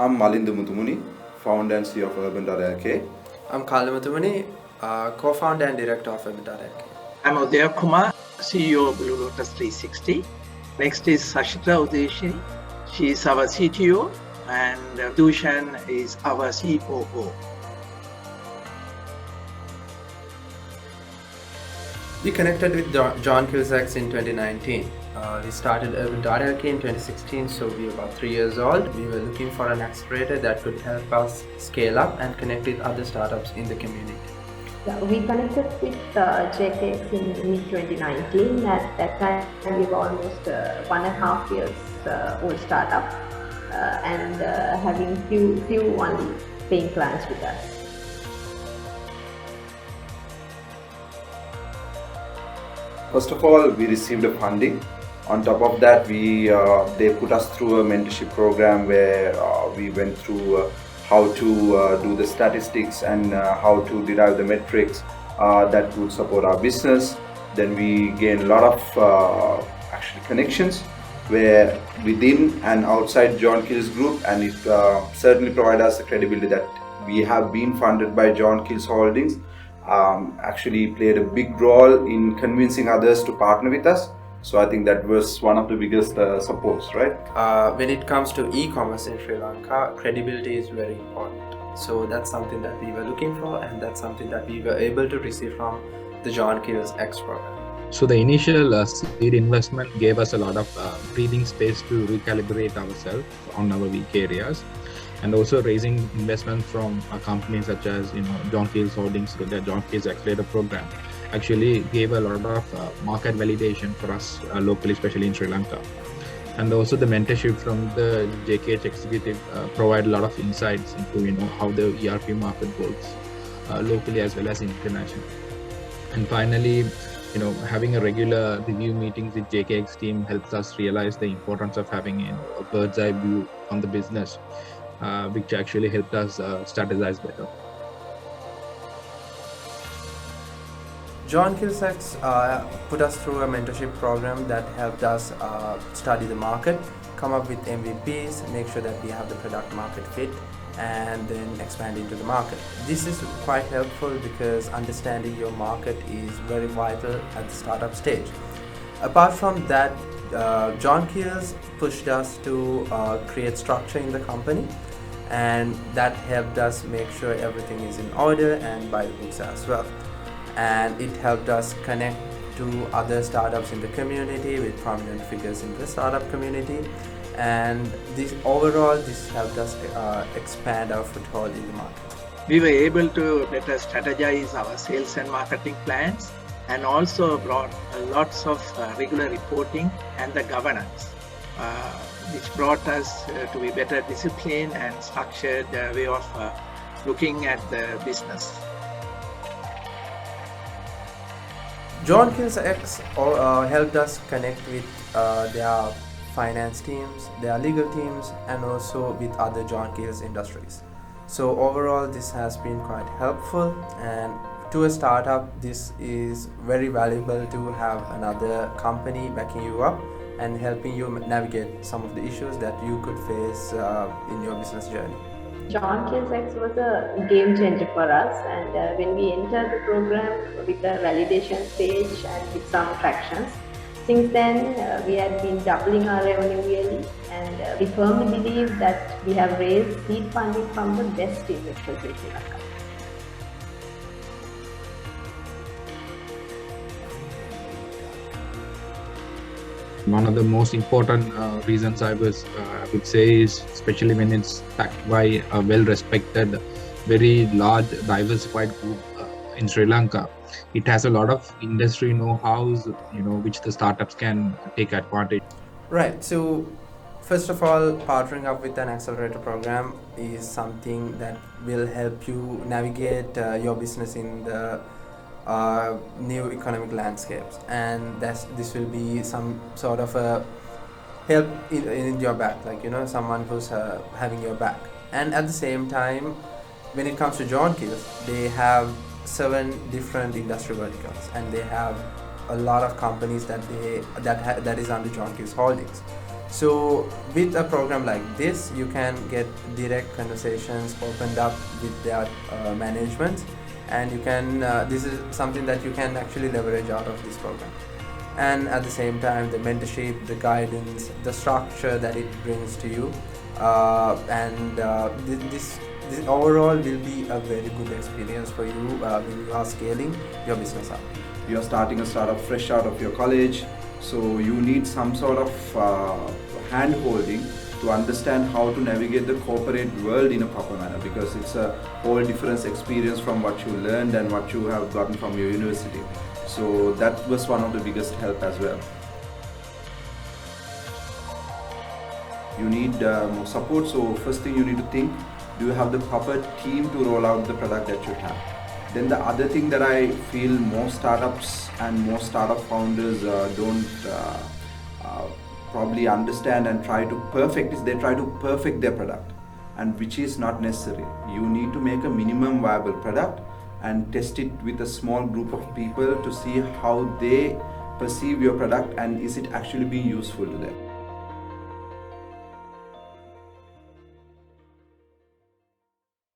I'm Malindu Muthumuni, founder and CEO of Urban.lk. I'm Kala Muthumuni, co-founder and director of Urban.lk. I'm Udaya Kumar, CEO of Blue Lotus 360. Next is Sashita Udeshi. She is our CTO, and Dushan is our COO. We connected with JKX in 2019. We started Urban.lk in 2016, so we were about 3 years old. We were looking for an accelerator that could help us scale up and connect with other startups in the community. Yeah, we connected with JKX in mid-2019. At that time, we were almost 1.5 years old startup and having few only paying clients with us. First of all, we received a funding. On top of that, they put us through a mentorship program where we went through how to do the statistics and how to derive the metrics that would support our business. Then we gained a lot of actually connections where within and outside johnkeells group, and it certainly provided us the credibility that we have been funded by johnkeells Holdings. Actually played a big role in convincing others to partner with us. So I think that was one of the biggest supports, right? When it comes to e-commerce in Sri Lanka, credibility is very important. So that's something that we were looking for, and that's something that we were able to receive from the JKX program. So the initial seed investment gave us a lot of breathing space to recalibrate ourselves on our weak areas. And also raising investment from companies such as johnkeells Holdings, the johnkeells Accelerator program, actually gave a lot of market validation for us locally, especially in Sri Lanka. And also the mentorship from the JKH executive provide a lot of insights into how the ERP market works locally as well as internationally. And finally, having a regular review meetings with JKX team helps us realize the importance of having a bird's eye view on the business. Which actually helped us strategize better. JKX put us through a mentorship program that helped us study the market, come up with MVPs, make sure that we have the product market fit, and then expand into the market. This is quite helpful because understanding your market is very vital at the startup stage. Apart from that, johnkeells pushed us to create structure in the company, and that helped us make sure everything is in order and by the books as well. And it helped us connect to other startups in the community with prominent figures in the startup community, and this helped us expand our foothold in the market. We were able to better strategize our sales and marketing plans, and also brought lots of regular reporting and the governance, which brought us to be better disciplined and structured way of looking at the business. JKX helped us connect with their finance teams, their legal teams, and also with other johnkeells industries. So overall, this has been quite helpful, and to a startup, this is very valuable to have another company backing you up and helping you navigate some of the issues that you could face in your business journey. JKX was a game changer for us, and when we entered the program with the validation stage and with some tractions, since then we had been doubling our revenue yearly, and we firmly believe that we have raised seed funding from the best investors in Sri Lanka. One of the most important reasons I would say is, especially when it's backed by a well-respected, very large, diversified group in Sri Lanka, it has a lot of industry know-hows, which the startups can take advantage. Right. So, first of all, partnering up with an accelerator program is something that will help you navigate your business in the new economic landscapes, and this will be some sort of a help in your back, someone who's having your back. And at the same time, when it comes to johnkeells, they have 7 different industry verticals, and they have a lot of companies that is under johnkeells Holdings. So with a program like this, you can get direct conversations opened up with their management, and you can this is something that you can actually leverage out of this program. And at the same time, the mentorship, the guidance, the structure that it brings to you, this overall will be a very good experience for you when you are scaling your business up. You're starting a startup fresh out of your college, so you need some sort of hand holding to understand how to navigate the corporate world in a proper manner, because it's a whole different experience from what you learned and what you have gotten from your university. So that was one of the biggest help as well. You need more support. So first thing you need to think, do you have the proper team to roll out the product that you have? Then the other thing that I feel more startups and more startup founders don't probably understand and try to perfect is they try to perfect their product, and which is not necessary. You need to make a minimum viable product and test it with a small group of people to see how they perceive your product and is it actually being useful to them.